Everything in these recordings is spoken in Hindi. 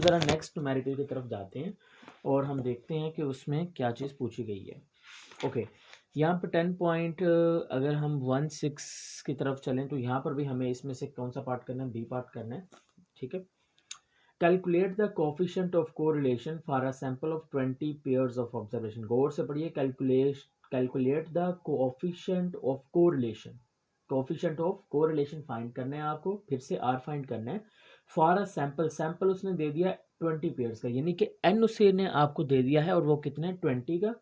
ज़रा नेक्स्ट न्यूमेरिकल की तरफ जाते हैं और हम देखते हैं कि उसमें क्या चीज़ पूछी गई है। ओके, यहाँ पर 10 पॉइंट अगर हम 1 6 की तरफ चलें तो यहाँ पर भी हमें इसमें से कौन सा पार्ट करना है, बी पार्ट करना है। ठीक है, calculate the coefficient of correlation for a sample of 20 pairs of observation. गौर से पढ़िए, calculate the coefficient of correlation, coefficient of correlation find करना है आपको, फिर से आर फाइंड करना है। फॉर अ सैंपल, सैंपल उसने दे दिया 20 पेयर्स का, यानी कि एन उसे ने आपको दे दिया है और वो कितना है 20 का।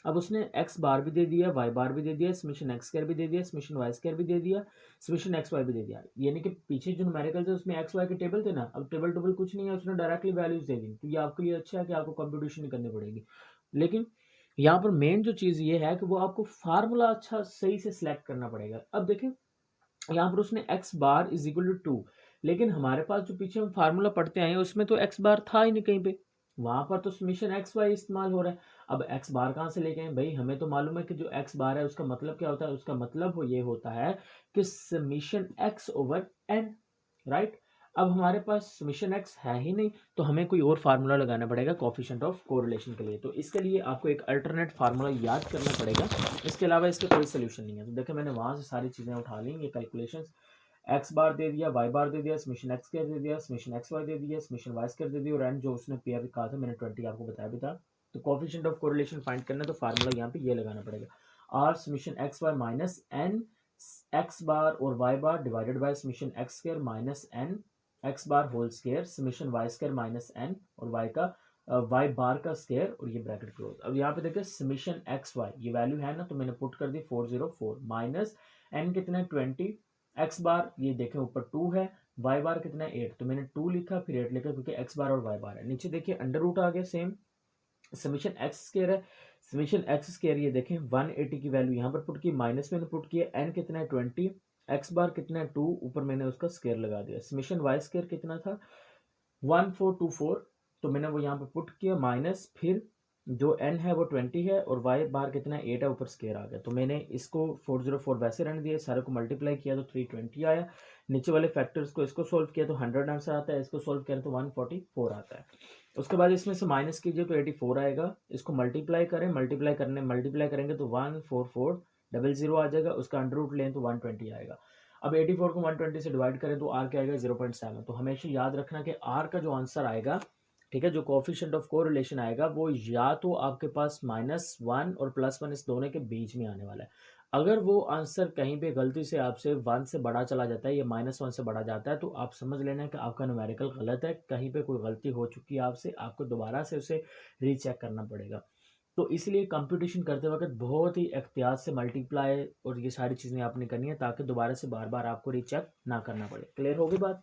अब उसने एक्स बार भी दे दिया, वाई बार भी दे दिया, समेशन एक्स स्क्वायर भी दे दिया, समेशन वाई स्क्वायर भी दे दिया, समेशन एक्स वाई भी दे दिया। यानी कि पीछे जो न्यूमेरिकल थे उसमें एक्स वाई के टेबल थे ना, अब टेबल टेबल कुछ नहीं है, उसने डायरेक्टली वैल्यूज दे दी। तो ये आपके लिए अच्छा है कि आपको कंप्यूटेशन नहीं करनी पड़ेगी। लेकिन यहाँ पर मेन जो चीज़ ये है कि वो आपको फार्मूला अच्छा सही से सिलेक्ट करना पड़ेगा। अब देखें, यहाँ पर उसने X bar is equal to 2, लेकिन हमारे पास जो पीछे हम फार्मूला पढ़ते आए हैं उसमें तो एक्स बार था ही नहीं कहीं पे, वहां पर तो समीशन एक्स वाई इस्तेमाल हो रहा है। अब एक्स बार कहाँ से लेके आए भाई, हमें तो मालूम है कि जो एक्स बार है उसका मतलब क्या होता है, उसका मतलब वो ये होता है कि summation X over N, right. अब हमारे पास समीशन एक्स है ही नहीं, तो हमें कोई और फार्मूला लगाना पड़ेगा कोफिशिएंट ऑफ कोरिलेशन के लिए। तो इसके लिए आपको एक अल्टरनेट फार्मूला याद करना पड़ेगा, इसके अलावा इसका कोई सोल्यूशन नहीं है। तो देखिए, मैंने वहां से सारी चीजें उठा ली, ये कैलकुलेशन, एक्स बार दे दिया, वाई बार दे दिया, समेशन एक्स स्क्वायर दे दिया, समेशन एक्स वाई दे दिया, समेशन वाई स्क्वायर दे दिया, और एंड जो उसने पेयर कहा था मैंने 20 आपको बताया भी था। तो कोफिशिएंट ऑफ कोरिलेशन फाइंड करना है, तो फार्मूला यहाँ पे ये लगाना पड़ेगा, R summation X Y minus N X bar और Y bar divided by summation X square minus N X bar whole square summation Y square minus N और वाई का वाई बार का स्क्वायर और ये ब्रैकेट क्लोज। अब यहाँ पे देखिए समेशन एक्स वाई ये वैल्यू है ना, तो मैंने पुट कर दी 404 माइनस एन कितना है 20, एक्स बार ये देखें ऊपर 2 है, वाई बार कितना है 8, तो मैंने 2 लिखा फिर 8 लिखा क्योंकि एक्स बार और वाई बार है। नीचे देखिए अंडर रूट आ गया सेम, समीशन एक्स स्क्वायर है, समीशन एक्स स्क्वायर ये देखें 180 की वैल्यू यहाँ पर पुट की, माइनस मैंने पुट किया, एन कितना है 20, एक्स बार कितना है 2, ऊपर मैंने उसका स्क्वायर लगा दिया, समीशन वाई स्क्वायर कितना था 1424, तो मैंने वो यहाँ पे पुट किया, माइनस फिर जो n है वो 20 है और y बार कितना है 8 है, ऊपर स्केयर आ गया, तो मैंने इसको 404 वैसे रहने दिया, सारे को मल्टीप्लाई किया तो 320 आया, नीचे वाले फैक्टर्स को इसको सोल्व किया तो 100 आंसर आता है, इसको सोल्व किया तो 144 आता है। उसके बाद इसमें से माइनस कीजिए तो 84 आएगा, इसको मल्टीप्लाई करें, मल्टीप्लाई करेंगे तो 14400 आ जाएगा, उसका अंडर रूट लें तो 120 आएगा। अब 84 को 120 से डिवाइड करें तो आर क्या आएगा 0.7। तो हमेशा याद रखना कि आर का जो आंसर आएगा, ठीक है, जो कोफिशिएंट ऑफ कोरिलेशन आएगा वो या तो आपके पास -1 और +1 इस दोनों के बीच में आने वाला है। अगर वो आंसर कहीं पे गलती से आपसे 1 से बड़ा चला जाता है या -1 से बड़ा जाता है तो आप समझ लेना कि आपका न्यूमेरिकल गलत है, कहीं पे कोई गलती हो चुकी है आपसे, आपको दोबारा से उसे रीचेक करना पड़ेगा। तो इसलिए कंप्यूटेशन करते वक्त बहुत ही एहतियात से मल्टीप्लाई और ये सारी चीज़ें आपने करनी है ताकि दोबारा से बार बार आपको रीचेक ना करना पड़े। क्लियर होगी बात?